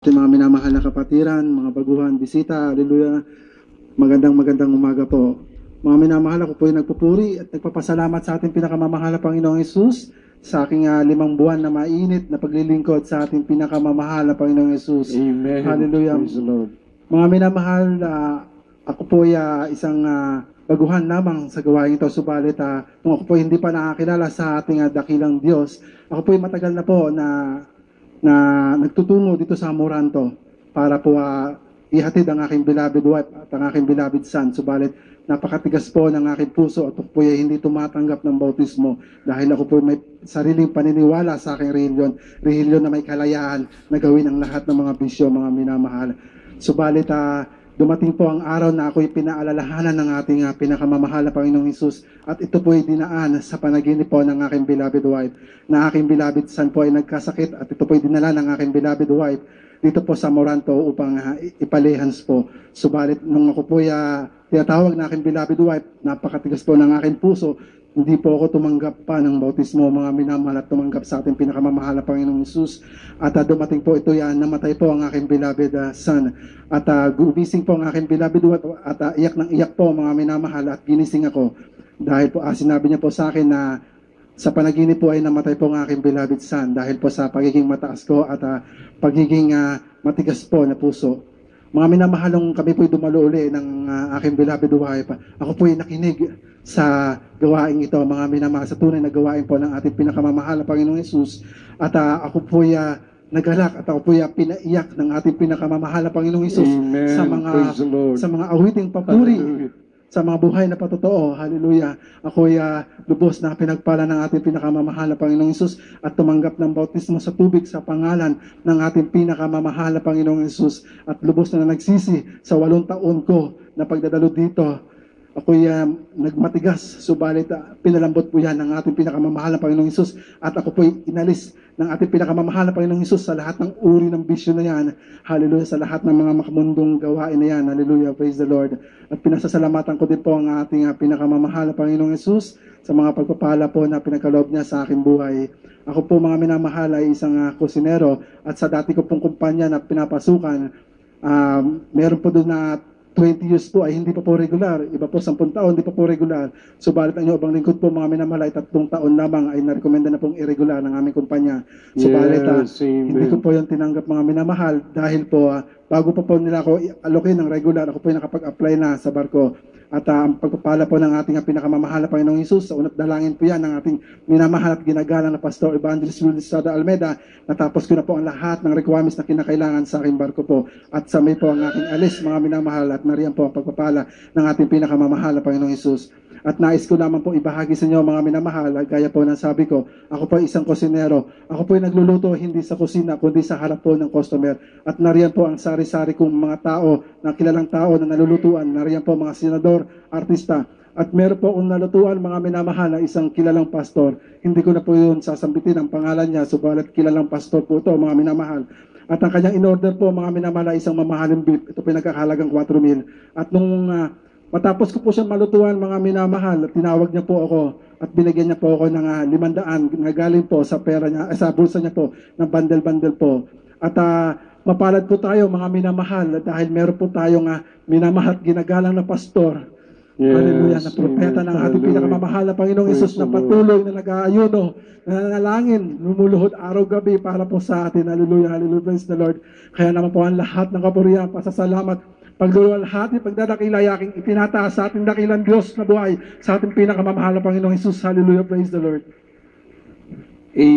Mga minamahal na kapatiran, mga baguhan, bisita, hallelujah, magandang umaga po. Mga minamahal, ako po ay nagpupuri at nagpapasalamat sa ating pinakamamahal na Panginoong Hesus sa aking 5 buwan na mainit na paglilingkod sa ating pinakamamahal na Panginoong Hesus. Amen. Hallelujah. Praise the Lord. Mga minamahal, ako po ay isang baguhan lamang sa gawain ito, subalit kung ako po hindi pa nakakilala sa ating dakilang Diyos, ako po ay matagal na po na nagtutungo dito sa Amoranto para po ihatid ang aking beloved wife at ang aking beloved son. Subalit napakatigas po ng aking puso at ako po ay hindi tumatanggap ng bautismo dahil ako po may sariling paniniwala sa aking relihiyon na may kalayaan na gawin ang lahat ng mga bisyo, mga minamahal. Subalit dumating po ang araw na ako'y pinaalalahanan ng ating pinakamamahal na Panginoong Hesus at ito po ay dinaan sa panaginip po ng aking beloved wife na aking beloved son po ay nagkasakit at ito po ay dinala ng aking beloved wife dito po sa Amoranto upang ipalehans po. Subalit nung ako po ay tinatawag na aking beloved wife, napakatigas po ng aking puso, hindi po ako tumanggap pa ng bautismo, mga minamahal, at tumanggap sa ating pinakamamahal na Panginoong Hesus. At dumating po ito namatay po ang aking beloved son. At gumising po ang aking beloved wife at iyak ng iyak po mga minamahal at ginising ako. Dahil po sinabi niya po sa akin na sa panaginip po ay namatay po ang aking beloved son dahil po sa pagiging mataas ko at pagiging matigas po na puso. Mga minamahalong kami po ay dumalo uli ng aking beloved wife. Ako po ay nakinig sa gawain ito, mga minamahal, sa tunay na gawain po ng ating pinakamamahal na Panginoong Hesus. At ako po ay nagalak at ako po ay pinaiyak ng ating pinakamamahal na Panginoong Hesus sa mga awiting papuri, sa mga buhay na patotoo. Hallelujah. Ako ay lubos na pinagpala ng ating pinakamamahal na Panginoong Hesus at tumanggap ng bautismo sa tubig sa pangalan ng ating pinakamamahal na Panginoong Hesus at lubos na nagsisi sa 8 taon ko na pagdadalo dito. Ako'y nagmatigas, subalit pinalambot po yan ng ating pinakamamahal na Panginoong Hesus at ako po'y inalis ng ating pinakamamahal na Panginoong Hesus sa lahat ng uri ng bisyo na yan. Hallelujah, sa lahat ng mga makamundong gawain na yan. Hallelujah, praise the Lord. At pinasasalamatan ko din po ang ating pinakamamahal na Panginoong Hesus sa mga pagpapala po na pinagkaloob niya sa aking buhay. Ako po, mga minamahal, ay isang kusinero at sa dati ko pong kumpanya na pinapasukan, meron po doon na 20 years po ay hindi pa po regular. Iba po 10 taon, hindi pa po regular. Subalit ang ibang lingkod po, mga minamahal, ay 3 taon lamang ay narekomenda na pong irregular ng aming kumpanya. Subalit hindi ko po yung tinanggap, mga minamahal, dahil po bago pa po nila ako alokin ng regular, ako po yung nakapag-apply na sa barko. At ang pagpapala po ng ating pinakamamahal na Panginoong Hesus, sa unat dalangin po yan ng ating minamahal at ginagalang na Pastor Evangelist Luis Sada Almeida. Natapos ko na po ang lahat ng requirements na kinakailangan sa aking barko po. At sa may po ang aking alis, mga minamahal, at nariyan po ang pagpapala ng ating pinakamamahal na Panginoong Hesus. At nais ko naman po ibahagi sa inyo, mga minamahal, gaya po ng sabi ko, ako po ay isang kusinero. Ako po ay nagluluto hindi sa kusina, kundi sa harap po ng customer. At nariyan po ang sari-sari kong mga tao, na kilalang tao na nalulutuan. Nariyan po mga senador, artista. At meron po akong nalutuan, mga minamahal, na isang kilalang pastor. Hindi ko na po yun sasambitin ang pangalan niya, subalit kilalang pastor po ito, mga minamahal. At ang kanyang in-order po, mga minamahal, ay isang mamahaling beef. Ito pinagkakahalagang 4,000. At nung matapos ko po siyang malutuan, mga minamahal, tinawag niya po ako at binigyan niya po ako ng 500 na galing po sa pera niya, sa bulsa niya po, ng bundle-bundle po. At mapalad po tayo, mga minamahal, dahil meron po tayong minamahal at ginagalang na pastor. Yes, hallelujah, na propeta ng ating pinakamamahal na Panginoong Hesus na patuloy na nag-aayuno, na nanalangin, lumuluhod araw-gabi para po sa atin. Hallelujah, hallelujah, praise the Lord. Kaya naman po ang lahat ng kapurihan, pasasalamat, pagluwalhati, pagdadakila, yaking itinataas sa ating dakilang Diyos na buhay, sa ating pinakamamahal na Panginoong Hesus. Hallelujah, praise the Lord. Amen.